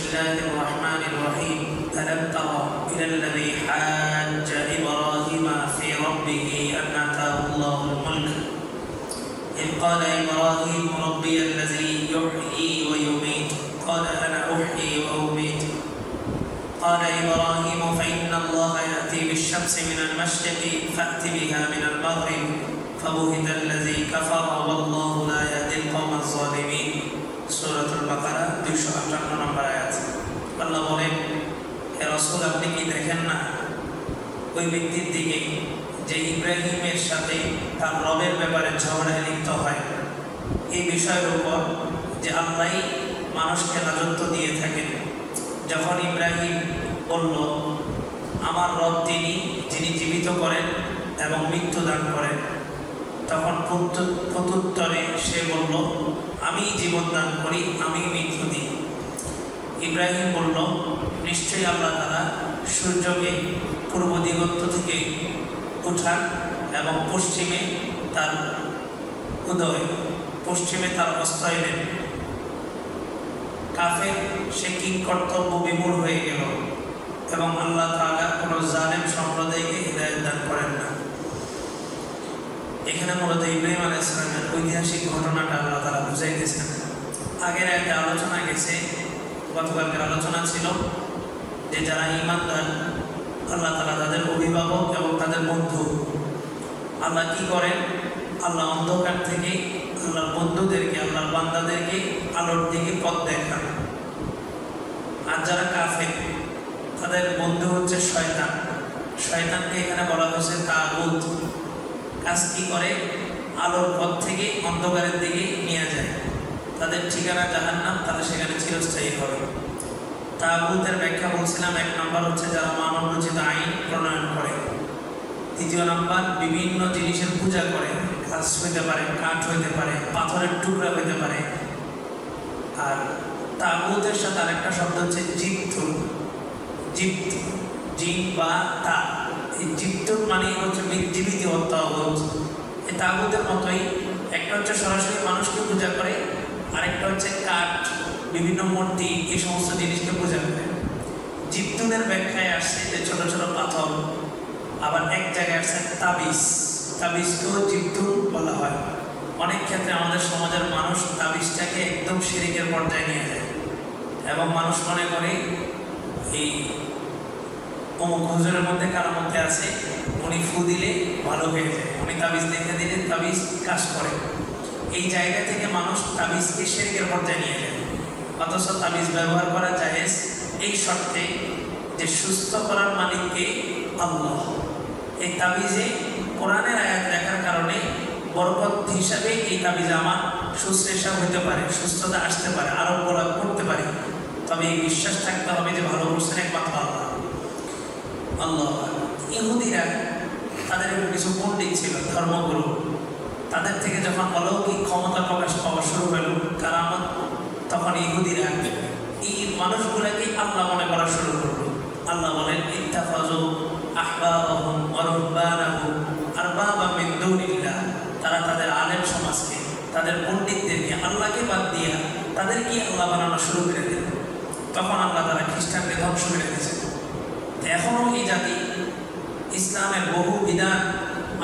الله الرحمن الرحيم ألم تر إلى الذي حاج إبراهيم في ربه أن آتاه الله الملك إذ قال إبراهيم ربي الذي يحيي ويميت قال أنا أحيي وأميت قال إبراهيم فإن الله يأتي بالشمس من المشرق فأت بها من المغرب فبهت الذي كفر والله لا يهدي القوم الظالمين سورة البقرة 258 নম্বর আয়াত। আল্লাহ বলেন, হে রাসূল, আপনি কি দেখেন না ওই ব্যক্তির দিকে যে ইব্রাহিমের সাথে তার রবের ব্যাপারে ঝগড়ায় লিপ্ত হয়, এই বিষয়ের উপর যে আল্লাহ মানুষকে রাজত্ব দিয়ে থাকেন। যখন ইব্রাহিম বলল আমার রব তিনি, যিনি জীবিত করেন এবং মৃত্যু দান করেন, তখন প্রত্যুত্তরে সে বলল আমি জীবন দান করি, আমি মৃত্যু দিই। ইব্রাহিম বলল, নিশ্চয়ই আল্লাহ তাআলা সূর্যকে পূর্ব দিগন্ত থেকে উঠান এবং পশ্চিমে তার উদয়, পশ্চিমে তার অস্ত এলেন। কাফের সে কিংকর্তব্য বিমূঢ় হয়ে গেল এবং আল্লাহ তাআলা কোনো জালেম সম্প্রদায়কে হিদায়াত দান করেন না। এখানে মূলত ইব্রাহিম আলাইহিস সালামের ঐতিহাসিক ঘটনাটা আল্লাহ তাআলা বুঝাইতেছেন। আগের একটা আলোচনা গেছে, গতকালকের আলোচনা ছিল যে যারা ঈমানদার, আল্লাহ তাআলা তাদের অভিভাবক এবং তাদের বন্ধু। আল্লাহ কি করেন? আল্লাহ অন্ধকার থেকে আল্লাহর বন্ধুদেরকে, আল্লাহর বান্দাদেরকে আলোর দিকে পথ দেখান। আর যারা কাফের, তাদের বন্ধু হচ্ছে শয়তান। শয়তানকে এখানে বলা হয়েছে তাগুত। কাজ কি করে? আলোর পথ থেকে অন্ধকারের দিকে নিয়ে যায়। তাদের ঠিকানা জাহান্নাম, তারা সেখানে চিরস্থায়ী হবে। তাগুতের ব্যাখ্যা বলছিলাম, এক নম্বর হচ্ছে যারা মানব রচিত আইন প্রণয়ন করে। দ্বিতীয় নম্বর বিভিন্ন জিনিসের পূজা করে, গাছ হইতে পারে, কাঠ হইতে পারে, পাথরের টুকরা হইতে পারে। আর তাগুতের সাথে আরেকটা শব্দ হচ্ছে জিপ্তু। জিপ্ত, জিন বা তা, এই জিপ্তু মানে হচ্ছে জীবিত তাগুত। এই তাগুতের মতোই একটা হচ্ছে সরাসরি মানুষকে পূজা করে, আরেকটা হচ্ছে কাঠ, বিভিন্ন মূর্তি, এই সমস্ত জিনিসকে পূজা করে। জিপ্তুনের ব্যাখ্যায় আসছে যে ছোট ছোট পাথর। আবার এক জায়গায় আসছে তাবিজ। তাবিজকেও জিপ্তু বলা হয়। অনেক ক্ষেত্রে আমাদের সমাজের মানুষ তাবিজটাকে একদম শিরকের পর্যায়ে নিয়ে যায় এবং মানুষ মনে করে এই অমুক হুজুরের মধ্যে কারোর মধ্যে আছে, উনি ফু দিলে ভালো হয়ে যায়, উনি তাবিজ দেখে দিলে তাবিজ কাজ করে। এই জায়গা থেকে মানুষ তাবিজকে শিরকের পর্যায়ে নিয়ে যায়। অথচ তাবিজ ব্যবহার করা জায়েজ এই শর্তে যে সুস্থ করার মালিককে আল্লাহ। এই তাবিজে কোরআনের আয়াত দেখার কারণে বরকত হিসাবে এই তাবিজে আমার সুশ্রেষা হতে পারে, সুস্থতা আসতে পারে, আরো বলা করতে পারে। তবে এই বিশ্বাস থাকতে হবে যে ভালো করছেন একমাত্র আল্লাহ। আল্লাহ। ইহুদিরা, তাদের কিছু পণ্ডিত ছিল, ধর্মগুরু। তাদের থেকে যখন অলৌকিক ক্ষমতা প্রকাশ পাওয়া শুরু হলো, কারামত, তখন ইহুদিরা এই মানুষগুলোকে আল্লাহ মনে করা শুরু করলো। আল্লাহ বলেন, ইত্তাখাযু আহবারহুম ওয়া রুহবানাহুম আরবাবাম মিন দুনিল্লাহ। তারা তাদের আলেম সমাজকে, তাদের পণ্ডিতদেরকে আল্লাহকে বাদ দিয়ে তাদেরকে আল্লাহ বানানো শুরু করে দিল। তখন আল্লাহ তারা খ্রিস্টানকে ধ্বংস করে দিয়েছে। এখনও এই জাতি ইসলামের বহু বিধান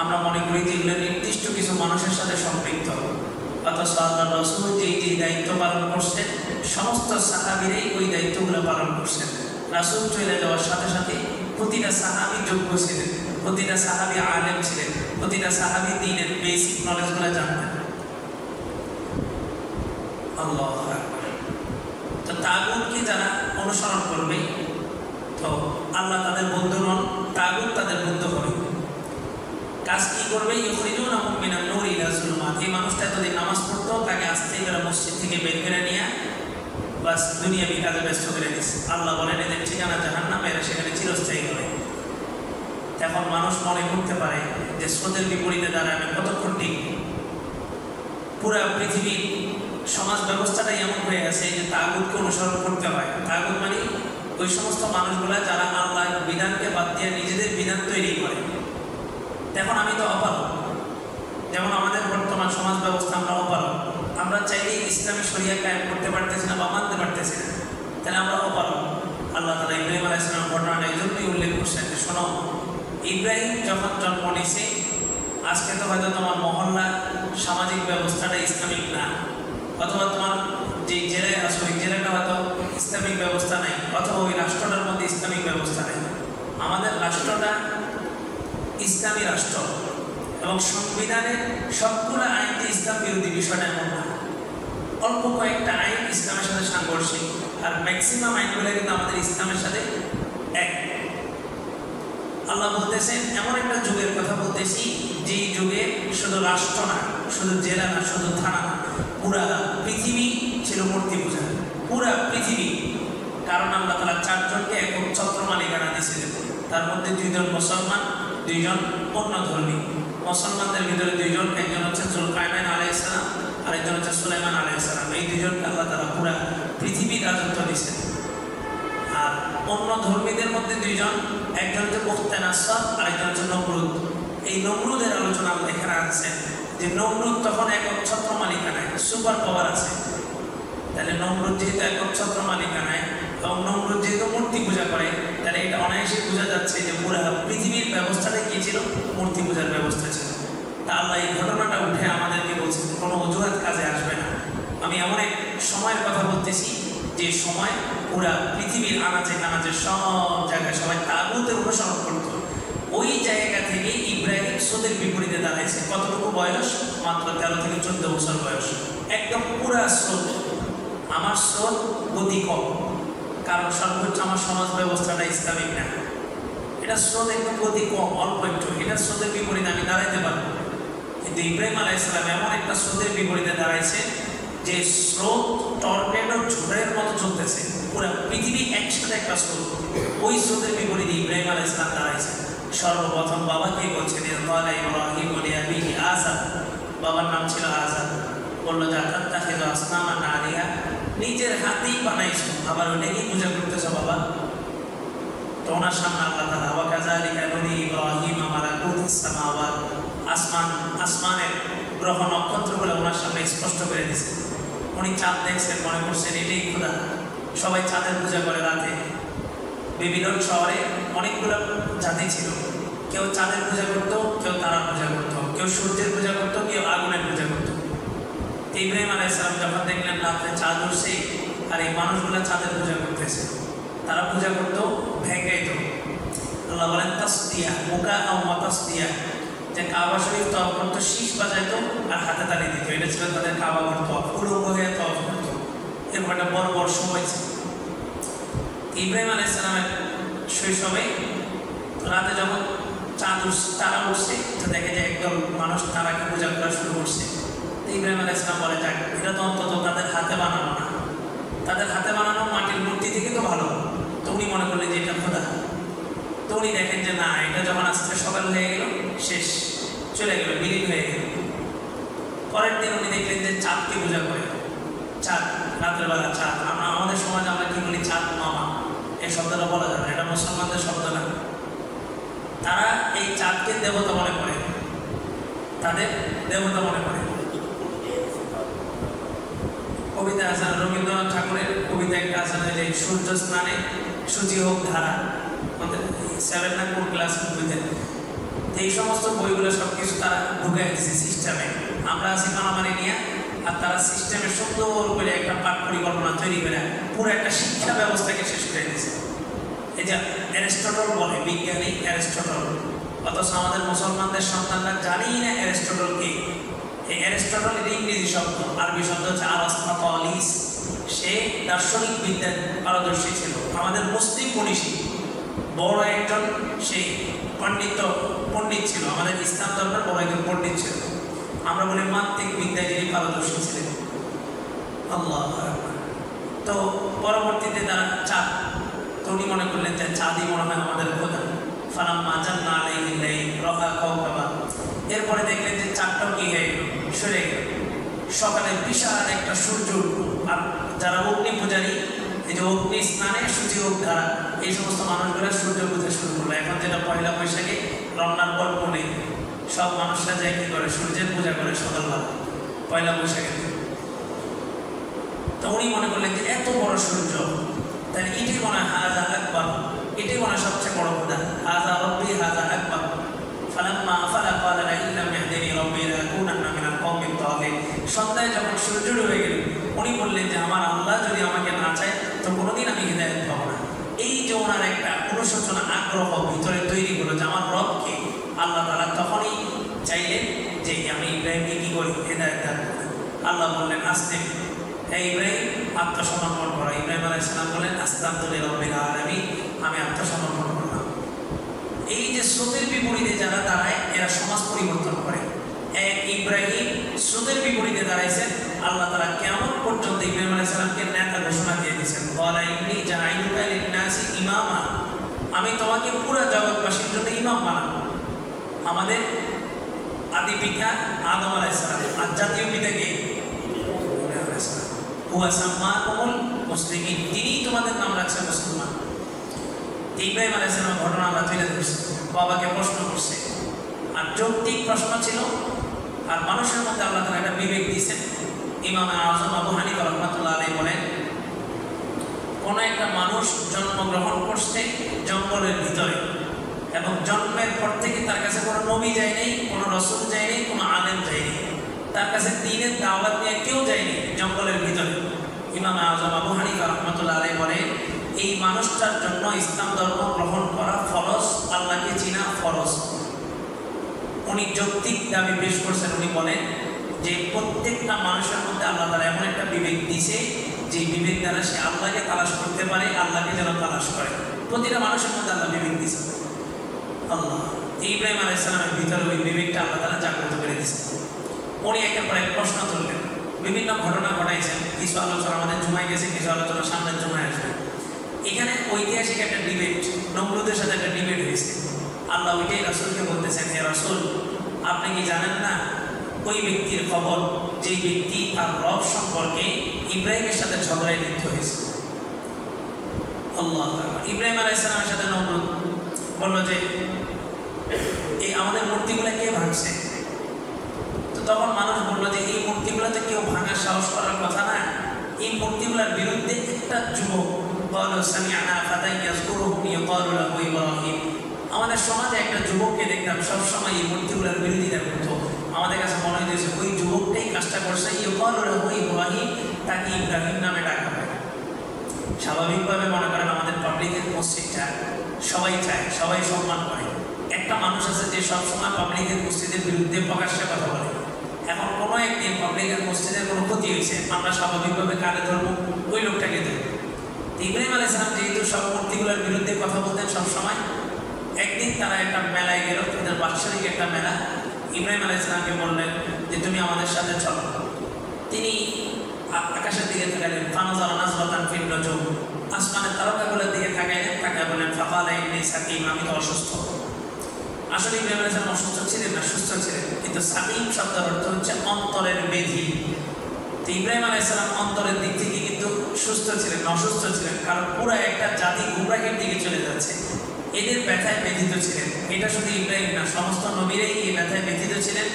আমরা মনে করি যে এগুলো নির্দিষ্ট কিছু মানুষের সাথে সম্পৃক্ত। অথচ আল্লাহ রাসূল যে দায়িত্ব পালন করছেন, সমস্ত সাহাবীরাই ওই দায়িত্বগুলো পালন করছেন। রাসূল চলে যাওয়ার সাথে সাথে প্রতিটা সাহাবী যোগ্য ছিলেন, প্রতিটা সাহাবী আলেম ছিলেন, প্রতিটা সাহাবী দ্বীনের বেসিক নলেজগুলো জানতেন। আল্লাহু আকবার। তো তাগুতকে যারা অনুসরণ করবে, তো আল্লাহ তাদের বন্ধু নন, তাগুত তাদের বন্ধু হবে। কাজ কি করবে? ইউখরিজুনাহুম মিনান নূরি ইলা যুলুমাত। এই মানুষটা যদি নামাজ পড়তো, তাকে আস্তে করে মসজিদ থেকে বের করে নিয়ে বাস দুনিয়াবি কাজে ব্যস্ত করে দিচ্ছে। আল্লাহ বলেন এদের ঠিকানা জাহান্নাম, এরা সেখানে চিরস্থায়ী হবে। এখন মানুষ মনে করতে পারে যে স্রোতের বিপরীতে দাঁড়ায় আমি কতক্ষণ টিকব। পুরা পৃথিবীর সমাজ ব্যবস্থাটাই এমন হয়ে আছে যে তাগুতকে অনুসরণ করতে হয়। তাগুত মানে ওই সমস্ত মানুষগুলা যারা আল্লাহর বিধানকে বাদ দিয়ে নিজেদের বিধান তৈরি করে। এখন আমি তো অপারগ, যেমন আমাদের বর্তমান সমাজ ব্যবস্থা আমরা অপারগ। আমরা চাইলেই ইসলামী শরিয়া কায়েম করতে পারতেছি না বা মানতে পারতেছি না। তাহলে আমরা অপারক। আল্লাহ তাআলা ইব্রাহিম আলাইহিস সালামের ঘটনাটা এই জন্যই উল্লেখ করছেন যে শোনো, ইব্রাহিম যখন জন্ম নিয়েছে, আজকে তো হয়তো তোমার মহল্লা সামাজিক ব্যবস্থাটা ইসলামিক না, অথবা তোমার যে জেলায় আসো ওই জেলাটা হয়তো ইসলামিক ব্যবস্থা নাই, অথবা ওই রাষ্ট্রটার মধ্যে ইসলামিক ব্যবস্থা নেই। আমাদের রাষ্ট্রটা ইসলামী রাষ্ট্র এবং সংবিধানের সবগুলো আইন যে ইসলাম বিরোধী বিষয়টা এমন না। অল্প কয়েকটা আইন ইসলামের সাথে সাংঘর্ষিক, আর ম্যাক্সিমাম আইনগুলো কিন্তু আমাদের ইসলামের সাথে এক। আল্লাহ বলতেছেন এমন একটা যুগের কথা বলতেছি, যেই যুগে শুধু রাষ্ট্র না, শুধু জেলা না, শুধু থানা না, পুরা পৃথিবী ছিল মূর্তি পূজা, পুরা পৃথিবী। কারণ আল্লাহ তাআলা 4 জনকে এক ছত্র মালিকানা দিয়েছিলেন, তার মধ্যে 2 জন মুসলমান, 2 জন অন্য ধর্মী। মুসলমানদের ভিতরে 2 জন, একজন হচ্ছে যুলকারনাইন আলাইহিস সালাম, আরেকজন হচ্ছে সুলাইমান আলাইহিস সালাম। এই 2 জনকে আল্লাহ তাআলা পুরা পৃথিবীর রাজত্ব দিয়েছেন। আর অন্য ধর্মীদের মধ্যে 2 জন, একজন হচ্ছে বুখতানাসর, আরেকজন হচ্ছে নমরুদ। এই নমরুদের আলোচনা আল্লাহ এখানে আনছেন যে নমরুদ তখন একক ছত্র মালিকানায়, সুপার পাওয়ার আছে। তাহলে নমরুদ যেহেতু একক ছত্র মালিকানায় এবং নমরুদ যেহেতু মূর্তি পূজা করে, তাহলে এটা অনায়াসে বোঝা যাচ্ছে যে পুরো পৃথিবীর ব্যবস্থাটা কি ছিল, মূর্তি পূজার ব্যবস্থা ছিল। তা আল্লাহ এই ঘটনাটা উঠে আমাদেরকে বলছেন কোনো অজুহাত কাজে আসবে না। আমি এমন এক সময়ের কথা বলতেছি যে সময় পুরা পৃথিবীর আনাচে কানাচে সব জায়গায় সবাই তাগুতের অনুসরণ করত। ওই জায়গা থেকে ইব্রাহিম স্রোতের বিপরীতে দাঁড়াইছে। কতটুকু বয়স? মাত্র 13 থেকে 14 বছর বয়স। একদম পুরা স্রোত। আমার স্রোত গতি কম, কারণ সর্বোচ্চ আমার সমাজ ব্যবস্থাটা ইসলামিক না। এটা স্রোত একদম গতি কম, অল্প একটু। এটা স্রোতের বিপরীতে আমি দাঁড়াইতে পারবো। কিন্তু ইব্রাহিম আলাইহিস সালাম এমন একটা স্রোতের বিপরীতে দাঁড়াইছে যে স্রোত টর্নেডো ঝড়ের মতো চলতেছে, পুরো পৃথিবী একসাথে একটা স্রোত। ওই স্রোতের বিপরীতে ইব্রাহিম আলাইহিস সালাম দাঁড়াইছে। সর্বপ্রথম বাবাকে বলছে ইব্রাহিম লিআবিহি আযার, বাবার নাম ছিল আযার। বললো যে আতাত্তাখিযু আসনামান আলিহা, নিজের হাতেই বানাইছো, আবার ওটাকেই পূজা করতেছো বাবা। তো ওনার সামনে আল্লাহ তাআলা ওয়া কাযালিকা নুরি ইব্রাহিম মালাকুতিস সামাওয়াত, আসমানের গ্রহ নক্ষত্রগুলো ওনার সামনে স্পষ্ট করে দিয়েছে। উনি চাঁদ দেখছেন, মনে করছেন এটাই খোদা। সবাই চাঁদের পূজা করে রাতে। বেবিলন শহরে অনেকগুলো জাতি ছিল, কেউ চাঁদের পূজা করতো, কেউ তারার পূজা করতো, কেউ সূর্যের পূজা করতো, কেউ আগুনের পূজা করতো। ইব্রাহিম আলাইহিস সালাম যখন দেখলেন রাত্রে চাঁদ উঠছে আর এই মানুষগুলো চাঁদের পূজা করতেছে, তারা পূজা করতো ভেঙ্গাইত। আল্লাহ বলেন তাসদিয়া, মুকা আও মাতাসদিয়া, যে কাবা শরীফ তওয়াফ করতো, শীষ বাজাইতো আর হাতে তালি দিত। এটা ছিল তাদের কাবা ঘর তওয়াফ, উলঙ্গ হয়ে তওয়াফ করতো। এরকম একটা বড় বড় সময় ছিল। ইব্রাহিম আলাইহিস সালামের শৈশবে রাতে যখন তারা উঠছে, তো দেখে যে একদল মানুষ তারাকে পূজা করা শুরু করছে। ইব্রাহিম আলাইহিস সালাম বলে, যাক, এটা তো অন্তত তাদের হাতে বানানো না, তাদের হাতে বানানো মাটির মূর্তি থেকে তো ভালো। তো উনি মনে করলেন যে এটা খোদা। তো উনি দেখেন যে না, এটা যখন আস্তে সকাল হয়ে গেল, শেষ, চলে গেল, বিলীন হয়ে গেল। পরের দিন উনি দেখলেন যে চাঁদকে পূজা করে। চাঁদ, রাতের বেলা চাঁদ। আমাদের সমাজে আমরা কি বলি, চাঁদ মামা, এই শব্দটা বলা যাবে না, এটা মুসলমানদের শব্দ না। তারা এই চাঁদকে দেবতা মনে করে, তাদের দেবতা মনে করে। কবিতা আছে, রবীন্দ্রনাথ ঠাকুরের কবিতা একটা আছে যে সূর্য স্নানে সূচি হোক ধারা, আমাদের 7 না কোন ক্লাস কবিতা। এই সমস্ত বইগুলো সব কিছু তারা ঢুকাই দিচ্ছে সিস্টেমে। আমরা আছি মারামারি নিয়ে, আর তারা সিস্টেমে সুন্দর করে একটা পাঠ পরিকল্পনা তৈরি করে পুরো একটা শিক্ষা ব্যবস্থাকে শেষ করে দিয়েছে। এই যে অ্যারিস্টটল বলে, বিজ্ঞানী অ্যারিস্টটল, অথচ আমাদের মুসলমানদের সন্তানরা জানেই না অ্যারিস্টটল কে। এই অ্যারিস্টটল এর ইংরেজি শব্দ, আরবি শব্দ হচ্ছে আরাস্তাতালিস। সে দার্শনিক বিদ্যায় পারদর্শী ছিল, আমাদের মুসলিম মনীষী, বড় একজন সেই পণ্ডিত ছিল, আমাদের ইসলাম ধর্মের বড় একজন পণ্ডিত ছিল। আমরা বলি মাত্রিক বিদ্যায় যিনি পারদর্শী ছিলেন। আল্লাহ। তো পরবর্তীতে তারা চাঁদ, তো উনি মনে করলেন যে চাঁদই মনে হয় আমাদের খোদা। ফালাম্মা জান্না আলাইহিল লাইল রাআ কাওকাবা, এরপরে দেখলেন যে চাঁদটাও কি হয়ে গেল, সরে গেল। সকালে বিশাল একটা সূর্য উঠল। আর যারা অগ্নি পূজারী, এই যে অগ্নি স্নানে সূচি হোক ধারা, এই সমস্ত মানুষগুলো সূর্য পূজা শুরু করলো। এখন যেটা পয়লা বৈশাখে রমনার গল্প নেই, সব মানুষরা যায় কি করে, সূর্যের পূজা করে সকালবেলা পয়লা বৈশাখে। তো উনি মনে করলেন যে এত বড় সূর্য, তাহলে এটাই মনে হয় হাজা আকবার, এটাই মনে হয় সবচেয়ে বড় খোদা। হাজা রব্বি হাজা আকবার। ফালাম্মা আফালা ক্বালা লাইন লাম ইয়াহদিনি রব্বি লাকুনান্না মিনাল কওমিত তাগিন। সন্ধ্যায় যখন সূর্য ডুবে গেল, উনি বললেন যে আমার আল্লাহ যদি আমাকে না চায় তো কোনোদিন আমি হিদায়াত পাবো না। এই যে ওনার একটা অনুশোচনা, আগ্রহ ভিতরে তৈরি হলো যে আমার রবকে আল্লাহ তাআলা তখনই চাইলেন যে আমি ইব্রাহিমকে কি করি, হিদায়াত দান করি। আল্লাহ বললেন আসতে, হে ইব্রাহিম আত্মসমর্পণ করো। ইব্রাহিম আলাইহিস সালাম বললেন আসলামতু লিরাব্বিল আলামিন, আমি আত্মসমর্পণ করলাম। এই যে স্রোতের বিপরীতে যারা দাঁড়ায় এরা সমাজ পরিবর্তন করে। এক ইব্রাহিম স্রোতের বিপরীতে দাঁড়াইছেন, আল্লাহ তাআলা কিয়ামত পর্যন্ত ইব্রাহিম আলাইহিস সালামকে নেতা ঘোষণা দিয়ে দিয়েছেন, ক্বালা ইন্নী জাআইলুকা লিন-নাসি ইমামা, আমি তোমাকে পুরো জগৎবাসীর জন্য ইমাম বানাবো। আমাদের আদি পিতা আদম আলাইহিস সালাম, আর জাতীয় পিতা কে? ইব্রাহিম আলাইহিস সালাম। হুয়া সাম্মাকুমুল মুসলিমিন, তিনিই তোমাদের নাম রাখছেন মুসলমান। ইব্রাহিম আলাইহিস সালামের ঘটনা আমরা তুলে ধরছি, বাবাকে প্রশ্ন করছে, আর যৌক্তিক প্রশ্ন ছিল, আর মানুষের মধ্যে আল্লাহ তাআলা একটা বিবেক দিয়েছেন। ইমাম আযম আবু হানিফা রাহমাতুল্লাহ আলাইহি বলেন, কোন একটা মানুষ জন্মগ্রহণ করছে জঙ্গলের ভিতরে, এবং জন্মের পর থেকে তার কাছে কোনো নবী যায় নাই, কোনো রাসূল যায় নাই, কোনো আলেম যায় নাই, তার কাছে দ্বীনের দাওয়াত নিয়ে কেউ যায়নি জঙ্গলের ভিতরে। ইমাম আযম আবু হানিফা রাহমাতুল্লাহ আলাইহি বলেন, এই মানুষটার জন্য ইসলাম ধর্ম গ্রহণ করা ফরজ, আল্লাহকে চিনা ফরজ। উনি যৌক্তিক দাবি পেশ করছেন। উনি বলেন যে প্রত্যেকটা মানুষের মধ্যে আল্লাহ তাআলা এমন একটা বিবেক দিয়েছে, যে বিবেক দ্বারা সে আল্লাহকে তালাশ করতে পারে, আল্লাহকে যেন তালাশ করে। প্রতিটা মানুষের মধ্যে আল্লাহ বিবেক দিয়েছে। আল্লাহ ইব্রাহিম আলাইহিস সালামের ভিতরে ওই বিবেকটা আল্লাহ তাআলা জাগ্রত করে দিয়েছে। উনি একের পর এক প্রশ্ন তুললেন, বিভিন্ন ঘটনা ঘটাইছেন। কিছু আলোচনা আমাদের জুমায় গেছে, কিছু আলোচনা সামনের জুমায় আসবে। এখানে ঐতিহাসিক একটা ডিবেট, নমরুদের সাথে একটা ডিবেট হয়েছে। আল্লাহ ওইটাই রাসূলকে বলতেছেন, হে রাসূল, আপনি কি জানেন না ওই ব্যক্তির খবর যে ব্যক্তি তার রব সম্পর্কে ইব্রাহিমের সাথে ঝগড়ায় লিপ্ত হয়েছে? আল্লাহ ইব্রাহিম আলাইহিস সালামের সাথে নমরুদ বলল যে এই আমাদের মূর্তিগুলো কে ভাঙছে? তো তখন মানুষ বললো যে এই মূর্তিগুলোতে কেউ ভাঙার সাহস করার কথা না। এই মূর্তিগুলোর বিরুদ্ধে একটা যুবক বলল, সামি'না ফাতান ইয়াযকুরুহুম ইউকালু লাহু ইব্রাহিম। আমাদের সমাজে একটা যুবককে দেখতাম সবসময় এই মূর্তিগুলোর বিরোধিতা করতো। আমাদের কাছে মনে হয়েছে ওই যুবকটাই কাজটা করছে, ইউকালু লাহু ইব্রাহিম, তাকে ইব্রাহিম নামে ডাকা হয়। স্বাভাবিকভাবে মনে করেন আমাদের পাবলিকের মসজিদটা সবাই চায়, সবাই সম্মান করে। একটা মানুষ আছে যে সবসময় পাবলিকের মসজিদের বিরুদ্ধে প্রকাশ্যে কথা বলে। এখন কোনো একদিন পাবলিকের মসজিদের কোনো ক্ষতি হয়েছে, আমরা স্বাভাবিকভাবে কারে ধরবো? ওই লোকটাকে ধরবো। ইব্রাহিম আলাইহিস সালাম যেহেতু সব মূর্তিগুলোর বিরুদ্ধে কথা বলতেন সবসময়, একদিন তারা একটা মেলায় গেল, তাদের বাৎসরিক একটা মেলা। ইব্রাহিম আলাইহিস সালামকে বললেন যে তুমি আমাদের সাথে চলো। তিনি আকাশের দিকে তাকালেন, ফানাযারা নাযরাতান ফিন নুজুম, আসমানের তারকাগুলোর দিকে তাকাইলেন, তাকায় বলেন, ফাকালা ইন্নী সাকিম, আমি তো অসুস্থ। আসলে ইব্রাহিম আলাইহিস সালাম অসুস্থ ছিলেন না, সুস্থ ছিলেন, কিন্তু সাকিম শব্দের অর্থ হচ্ছে অন্তরের ব্যাধি। তো ইব্রাহিম আলাইহিস সালাম অন্তরের দিক থেকে কিন্তু সুস্থ ছিলেন, অসুস্থ ছিলেন, কারণ পুরো একটা জাতি গুমরাহির দিকে চলে যাচ্ছে। এদের ব্যথায় ব্যথিত ছিলেন। এটা শুধু ইব্রাহিম না, সমস্ত নবীরাই এই ব্যথায় ব্যথিত ছিলেন।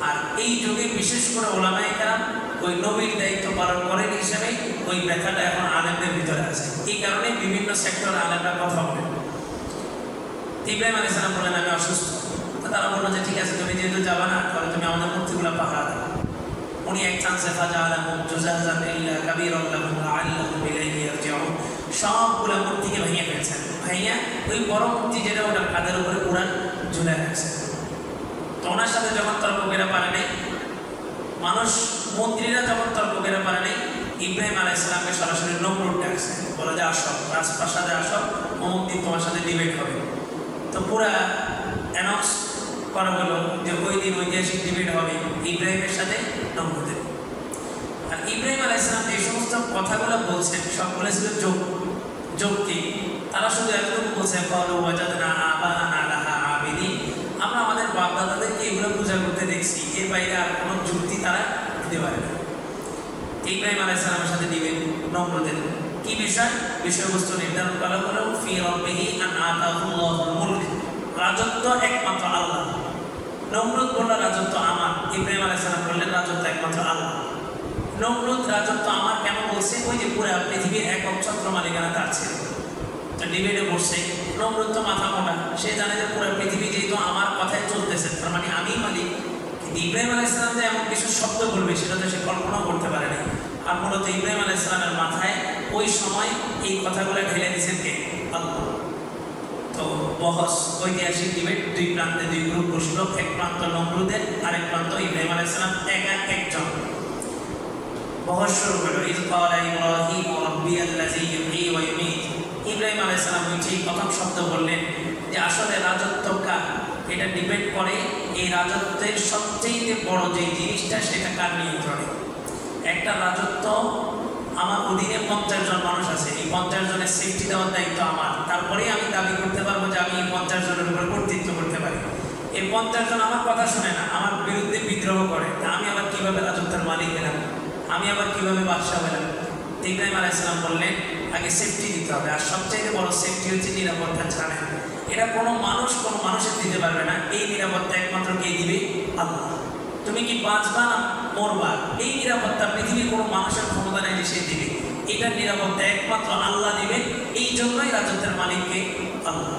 আর এই যুগে বিশেষ করে ওলামায়ে কেরাম ওই নবীর দায়িত্ব পালন করেন হিসেবে ওই ব্যথাটা এখন আলেমদের ভিতরে আছে। এই কারণে বিভিন্ন সেক্টরে আলেমরা কথা বলেন। ইব্রাহিম আলাইহিস সালাম বললেন আমি অসুস্থ। তারা বললো যে ঠিক আছে, তুমি যেহেতু যাবে না, তাহলে তুমি আমাদের মূর্তিগুলো পাহারা দাও। উনি এক চান্সে ফাজাআলাহুম জুযাযান ইল্লা কাবীরান লাহুম লাআল্লাহুম ইলাইহি ইয়ারজিউন, সবগুলো মূর্তিকে ভেঙে ফেলছেন। ভাইয়া ওই বড় মূর্তি যেটা ওটার কাঁধের উপরে কোরআন ঝুলে রাখছেন। তো ওনার সাথে যখন তর্ক করে পারে নাই, মানুষ মন্ত্রীরা যখন তর্ক করে পারে নাই, ইব্রাহিম আলাইহিস সালামকে সরাসরি নমরুদ ডাকছে, বলে যে আসো রাজপ্রাসাদে আসো, অমুক দিন তোমার সাথে ডিবেট হবে। তো পুরা অ্যানাউন্স করা হলো যে ওই দিন ঐতিহাসিক ডিবেট হবে ইব্রাহিমের সাথে নমরুদের। আর ইব্রাহিম আলাইহিস সালাম এই সমস্ত কথাগুলো বলছেন সবগুলো ছিল যৌক্তিক। তারা শুধু এতটুকু বলছে, ক্বালু ওয়াজাদনা আবা'ানা লাহা আবিদিন, আমরা আমাদের বাপ দাদাদেরকে এগুলো পূজা করতে দেখছি, এর বাইরে আর কোনো যুক্তি তারা দিতে পারে না। ইব্রাহিম আলাইহিস সালামের সাথে ডিবেট নমরুদের। কি বিষয়? বিষয়বস্তু নির্ধারণ করা হলো ফি রাব্বিহি আন আতাহুল্লাহুল মুলক, রাজত্ব একমাত্র আল্লাহ। নমরুদ বলল রাজত্ব আমার, ইব্রাহিম আলাইহিস সালাম বললেন রাজত্ব একমাত্র আল্লাহ। নমরুদ রাজত্ব আমার কেন বলছে? ওই যে পুরা পৃথিবীর একক ছত্র মালিকানা তার ছিল। তো ডিবেটে বসছে, নমরুদ তো মাথা মোটা, সে জানে যে পুরো পৃথিবী যেহেতু আমার কথায় চলতেছে, তার মানে আমি মালিক। কিন্তু ইব্রাহিম আলাইহিস সালাম যে এমন কিছু শব্দ বলবে সেটা তো সে কল্পনাও করতে পারে না। আর মূলত ইব্রাহিম আলাইহিস সালামের মাথায় ওই সময় এই কথাগুলো ঢেলে দিয়েছেন কে? আল্লাহ। তো বহস, ঐতিহাসিক ডিবেট, দুই প্রান্তে দুই গ্রুপ বসলো, এক প্রান্ত নমরুদের, আরেক প্রান্ত ইব্রাহিম আলাইহিস সালাম, একজন। বহস শুরু হলো, ইয ক্বালা ইব্রাহিম রাব্বিয়াল্লাযী ইউহয়ী ওয়া ইউমীত। ইব্রাহিম আলাইহিস সালাম ওই প্রথম শব্দ বললেন যে আসলে রাজত্ব কার, এটা ডিপেন্ড করে এই রাজত্বের সবচেয়ে বড় যে জিনিসটা সেটা কার নিয়ন্ত্রণে। একটা রাজত্ব, আমার অধীনে 50 জন মানুষ আছে, এই 50 জনের সেফটি দেওয়ার দায়িত্ব আমার, তারপরে আমি দাবি করতে পারবো যে আমি এই 50 জনের উপর কর্তৃত্ব করতে পারি। এই 50 জন আমার কথা শুনে না, আমার বিরুদ্ধে বিদ্রোহ করে, তা আমি আবার কিভাবে রাজত্বের মালিক হলাম, আমি আবার কিভাবে বাদশাহ হলাম? ইব্রাহিম আলাইহিস সালাম বললেন আগে সেফটি দিতে হবে, আর সবচেয়ে বড় সেফটি হচ্ছে নিরাপত্তা ছাড়া। এটা কোনো মানুষের দিতে পারবে না। এই নিরাপত্তা একমাত্র কে দিবে? আল্লাহ। তুমি কি বাঁচবা না মরবা, এই নিরাপত্তা পৃথিবীর কোনো মানুষের ক্ষমতা নেই যে সে দিবে। এটার নিরাপত্তা একমাত্র আল্লাহ দিবে। এই জন্যই রাজত্বের মালিককে আল্লাহ।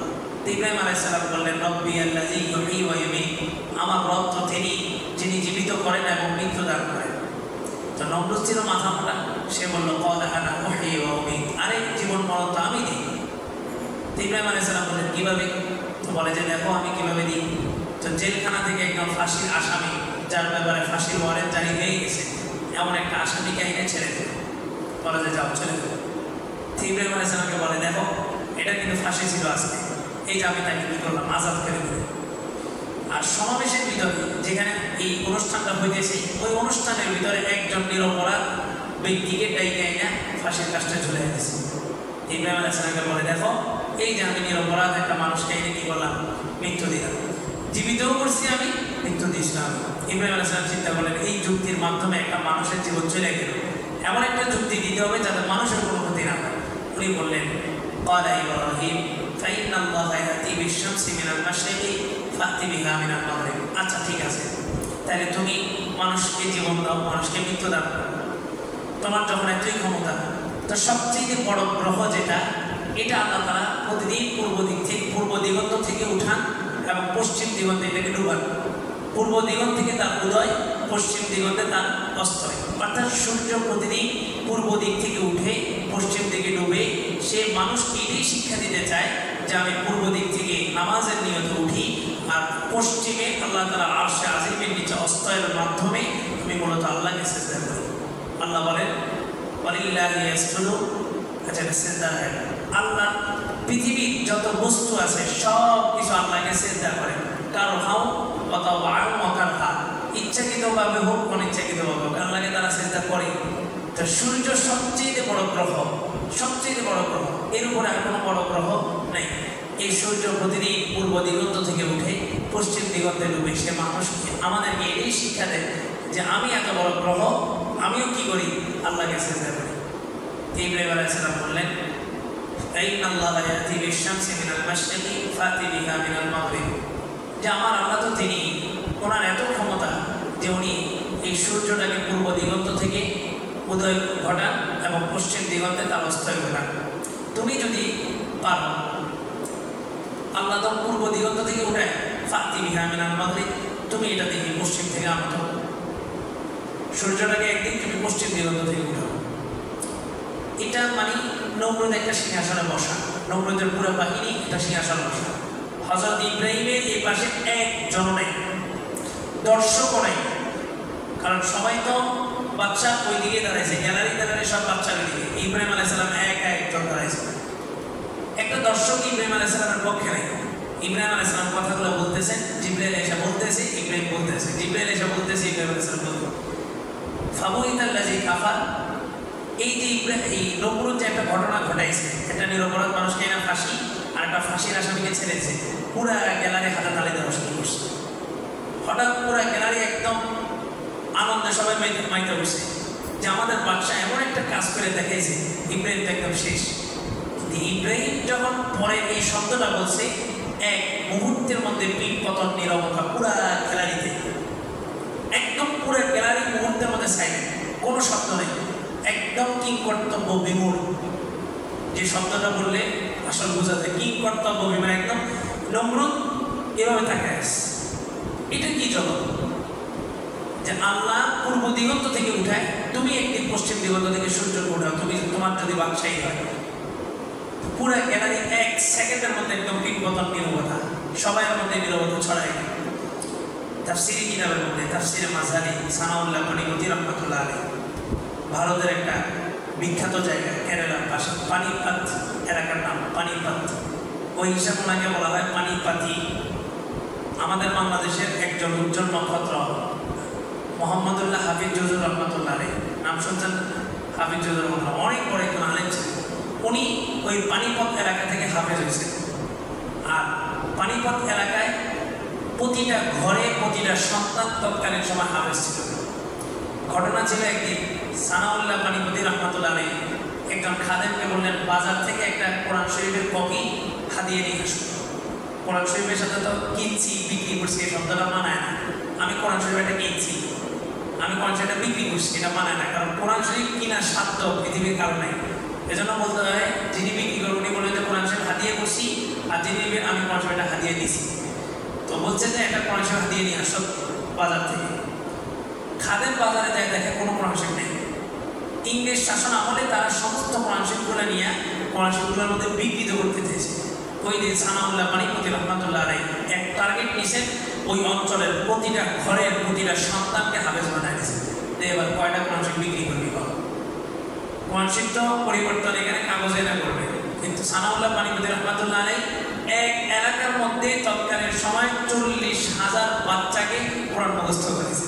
ইব্রাহিম আলাইহিস সালাম বললেন রাব্বিয়াল্লাযী ইউহয়ী ওয়া ইউমীত, আমার রব তো তিনি যিনি জীবিত করেন এবং মৃত্যু দান করেন। তো নমরুদ ছিল মাথা মোটা, সে বলল ক্বালা আনা উহয়ী ওয়া উমীত, আরে জীবন মরণ তো আমি দিই। ইব্রাহিম আলাইহিস সালাম বললেন কিভাবে? তো বলে যে দেখো আমি কিভাবে দিই। তো জেলখানা থেকে একদম ফাঁসির আসামি, যার ব্যাপারে ফাঁসির ওয়ারেন্ট জারি হয়ে গেছে, এমন একটা আসামিকে এনে ছেড়ে দেবে, বলে যে যাও ছেড়ে দেবে। ইব্রাহিম আলাইহিস সালামকে বলে দেখো এটা কিন্তু ফাঁসি ছিল আজকে, এই যে আমি তাকে কি করলাম, আজাদ করে দিলাম। আর সমাবেশের ভিতরে যেখানে এই অনুষ্ঠানটা হইতেছে, ওই অনুষ্ঠানের ভিতরে একজন নিরপরাধ ব্যক্তিকে ডাইকে এনে ফাঁসির কাজটা ঝুলে গেছে। ইব্রাহিম আলাইহিস সালামকে বলে দেখো এই যে আমি নিরপরাধ একটা মানুষকে এনে কি করলাম, মৃত্যু দিলাম, জীবিতও করছি আমি, মৃত্যু দিয়েছিলাম। ইব্রাহিম আলাইহিস সালাম চিন্তা করলেন এই যুক্তির মাধ্যমে একটা মানুষের জীবন চলে গেল, এমন একটা যুক্তি দিতে হবে যাতে মানুষের কোনো ক্ষতি না হয়। উনি বললেন ক্বালা ইব্রাহিম ফাইন্নাল্লাহা ইয়াতি বিশ-শামসি মিনাল মাশরিকি ফাতি বিহা মিনাল মাগরিব। আচ্ছা ঠিক আছে, তাহলে তুমি মানুষকে জীবন দাও, মানুষকে মৃত্যু দাও, তোমার যখন এতই ক্ষমতা, তো সবচেয়ে বড় গ্রহ যেটা, এটা আল্লাহ তাআলা প্রতিদিন পূর্ব দিগন্ত থেকে উঠান এবং পশ্চিম দিগন্তে এটাকে ডুবান। পূর্ব দিগন্ত থেকে তার উদয়, পশ্চিম দিগন্তে তার অস্তয়। অর্থাৎ সূর্য প্রতিদিন পূর্ব দিক থেকে উঠে পশ্চিম দিকে ডুবে। সে মানুষকে এটাই শিক্ষা দিতে চায় যে আমি পূর্ব দিক থেকে নামাজের নিয়তে উঠি, আর পশ্চিমে আল্লাহ তাআলা আরশে আজিমের নিচে অস্তয়ের মাধ্যমে আমি মূলত আল্লাহকে সিজদা করি। আল্লাহ বলেন ওয়ালিল্লাহি ইয়াসজুদু, আচ্ছা সিজদা হয় আল্লাহ, পৃথিবীর যত বস্তু আছে সব কিছু আল্লাহকে সিজদা করে, কারো হাও অথবা আকার হা, ইচ্ছাকৃতভাবে হোক অনিচ্ছাকৃতভাবে হোক আল্লাহকে তারা সিজদা করে। তো সূর্য সবচেয়ে বড় গ্রহ, সবচেয়ে বড় গ্রহ, এর উপরে আর কোনো বড় গ্রহ নেই। এই সূর্য প্রতিদিন পূর্ব দিগন্ত থেকে উঠে পশ্চিম দিগন্তে ডুবে। সে মানুষকে আমাদেরকে এটাই শিক্ষা দেয় যে আমি এত বড় গ্রহ, আমিও কি করি, আল্লাহকে সিজদা করি। ইব্রাহিম আলাইহিস সালাম বললেন ইন্নাল্লাহা ইয়াতি বিশ-শামসি মিনাল মাশরিকি ফাতি বিহা মিনাল মাগরিব, যে আমার আল্লাহ তো তিনি, ওনার এত ক্ষমতা যে উনি এই সূর্যটাকে পূর্ব দিগন্ত থেকে উদয় ঘটান এবং পশ্চিম দিগন্তে তার অস্তয় ঘটান। তুমি যদি পারো, আল্লাহ তো পূর্ব দিগন্ত থেকে উঠায় ফাতি বিহা মিনাল মাগরিব, তুমি এটা দেখি পশ্চিম থেকে আনত সূর্যটাকে একদিন তুমি পশ্চিম দিগন্ত থেকে উঠাও। এটা মানে নমরুদ একটা সিংহাসনে বসা, নমরুদের পুরো বাহিনী একটা সিংহাসনে বসা। হযরত ইব্রাহিমের এই পাশে একজন নাই, দর্শকও নাই, কারণ সবাই তো বাচ্চা ওই দিকে দাঁড়াইছে, গ্যালারি সব বাচ্চার দিকে, ইব্রাহিম আলাইহিস সালাম একজন দাঁড়াইছে। একটা দর্শক ইব্রাহিম আলাইহিস সালামের পক্ষে নাই। ইব্রাহিম আলাইহিস সালাম কথাগুলো বলতেছেন, জিবরাইল এসে বলতেছে, ইব্রাহিম বলতেছে, জিবরাইল এসে বলতেছে, ইব্রাহিম আলাইহিস সালাম বলতেছে ফাবুইতাল্লাযী কাফার। এই যে এই নমরুদ যে একটা ঘটনা ঘটাইছে, একটা নিরপরাধ মানুষকে এনে ফাঁসি আর একটা ফাঁসির আসামিকে ছেড়েছে, পুরা গ্যালারি হাতে তালি দেওয়া শুরু করছে। হঠাৎ পুরা গ্যালারি একদম আনন্দে সবাই মাইতে বসে যে আমাদের বাদশা এমন একটা কাজ করে দেখাইছে, ইব্রাহিম তো একদম শেষ। কিন্তু ইব্রাহিম যখন পরে এই শব্দটা বলছে, এক মুহূর্তের মধ্যে পিঠ পতন, নীরবতা পুরা গ্যালারিতে, একদম পুরো গ্যালারি মুহূর্তের মধ্যে সাইলেন্ট, কোনো শব্দ বিমূঢ়, যে শব্দটা বললে আসল বোঝা যায় কিং কর্তব্য বিমূঢ়, একদম নমরুদ এভাবে তাকায় আছে। এটা কি জগৎ যে আল্লাহ পূর্ব দিগন্ত থেকে উঠায়, তুমি একদিন পশ্চিম দিগন্ত থেকে সূর্যকে উঠাও, তুমি তোমার যদি বাদশাহী হয়, পুরো গ্যালারি 1 সেকেন্ডের মধ্যে একদম পিনপতন নীরবতা, সবাইয়ের মধ্যে নীরবতা ছড়ায় গেল। তাফসিরি কিতাবের মধ্যে তাফসিরে মাঝারি সানাউল্লাহ পানিপতি রহমতুল্লাহ আলাইহি, ভারতের একটা বিখ্যাত জায়গা কেরালার পাশে পানিপাত এলাকার নাম পানিপাত, ওই হিসাব ওনাকে বলা হয় পানিপাতি। আমাদের বাংলাদেশের একজন উজ্জ্বল নক্ষত্র মোহাম্মদুল্লাহ হাফিজ জুজুর রহমতুল্লাহ আলাইহি, নাম শুনছেন? হাফিজ জুজুর রহমতুল্লাহ অনেক বড় একজন আলেম ছিলেন। উনি ওই পানিপত এলাকা থেকে হাফেজ হয়েছেন। আর পানিপত এলাকায় প্রতিটা ঘরে প্রতিটা সন্তান তৎকালীন সময় হাফেজ ছিল। ঘটনা ছিল একদিন সানাউল্লাহ পানিপতি রহমতুল্লাহ আলাইহি একজন খাদেমকে বললেন, বাজার থেকে একটা কোরআন শরীফের কপি হাদিয়ে নিয়ে আসুন। কোরআন শরীফের সাথে তো কিনছি বিক্রি করছি এই শব্দটা মানায় না। আমি কোরআন শরীফ একটা কিনছি, আমি কোরআন শরীফটা বিক্রি করছি, এটা মানায় না। কারণ কোরআন শরীফ কিনার সাধ্য পৃথিবীর কারণে, এজন্য বলতে হয় যিনি বিক্রি করবেন উনি বললেন যে কোরআন শরীফ হাদিয়ে করছি, আর যিনি নেবেন আমি কোরআন শরীফটা হাদিয়ে দিয়েছি। তো বলছে যে একটা কোরআন শরীফ হাদিয়ে নিয়ে আসো বাজার থেকে। খাদেম বাজারে যায়, দেখে কোনো কোরআন শরীফ নেই। ইংরেজ শাসন আমলে তারা সমস্ত কোরআন শরীফগুলো নিয়ে কোরআন শরীফগুলোর মধ্যে বিকৃত করতে চেয়েছে। ওই দিন সানাউল্লাহ পানিপতি রহমতুল্লাহ আলাইহি এক টার্গেট নিয়েছেন, ওই অঞ্চলের প্রতিটা ঘরের প্রতিটা সন্তানকে হাফেজ বানায় দিয়েছে। এবার কয়টা কোরআন শরীফ বিক্রি করবি বল? কোরআন শরীফ তো পরিবর্তন এখানে কাগজে না করবে, কিন্তু সানাউল্লাহ পানিপতি রহমতুল্লাহ আলাইহি এক এলাকার মধ্যে তৎকালীন সময় 40,000 বাচ্চাকে কোরআন মুখস্থ করেছে।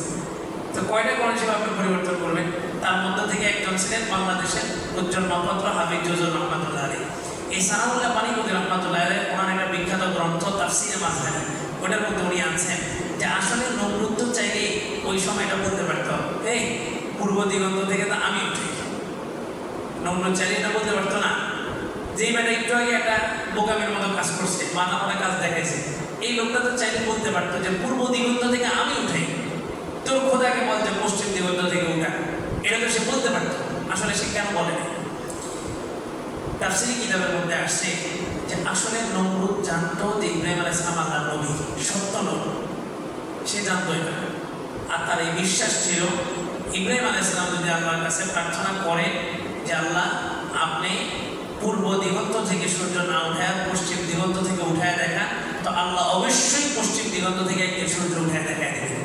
তো কয়টা কোরআন শরীফ আপনি পরিবর্তন করবেন? তার মধ্যে থেকে একজন ছিলেন বাংলাদেশের উজ্জ্বল নক্ষত্র হাফিজ জুজুর রহমতুল্লাহ আলাইহি। এই সানাউল্লাহ পানিপতি রহমতুল্লাহ আলাইহি ওনার একটা বিখ্যাত গ্রন্থ তাফসিরে মাঝারি, ওটার মধ্যে উনি আনছেন যে আসলে নমরুদ চাইলে ওই সময়টা বলতে পারত, এই পূর্ব দিগন্ত থেকে তো আমি উঠি। নমরুদ চাইলে এটা বলতে পারতো না। যেই বেটা একটু আগে একটা বোকামের মতো কাজ করছে, মাথা মোটা কাজ দেখাইছে, এই লোকটা তো চাইলে বলতে পারতো যে পূর্ব দিগন্ত থেকে আমি উঠাই, তোর খোদাকে বল যে পশ্চিম দিগন্ত থেকে উঠা। এটা তো সে বলতে পারতো, আসলে সে কেন বলেনি? তাফসীরি কিতাবের মধ্যে আসছে যে আসলে নমরুদ জানতো যে ইব্রাহিম আলাইহিস সালাম আল্লাহর নবী, সত্য নবী, সে জানতো এটা। আর তার এই বিশ্বাস ছিল ইব্রাহিম আলাইহিস সালাম যদি আল্লাহর কাছে প্রার্থনা করে যে আল্লাহ আপনি পূর্ব দিগন্ত থেকে সূর্য না উঠায় পশ্চিম দিগন্ত থেকে উঠায় দেখা, তো আল্লাহ অবশ্যই পশ্চিম দিগন্ত থেকে একদিন সূর্য উঠায় দেখায় দেবে।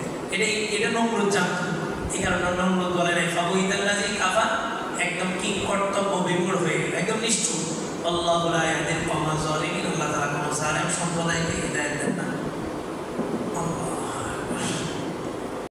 এটা নমরুদ জানতো। এই কারণে নমরুদ বলে নাই ফাবুইদাল্লাযী কাফা, একদম কিং কর্তব্য বিমূঢ় হয়ে গেল, একদম নিষ্ঠুর। আল্লাহু লা ইয়াহদিল কওমা যালিমিন, আল্লাহ তাআলা কোন জালেম সম্প্রদায়কে হিদায়াত দেন না।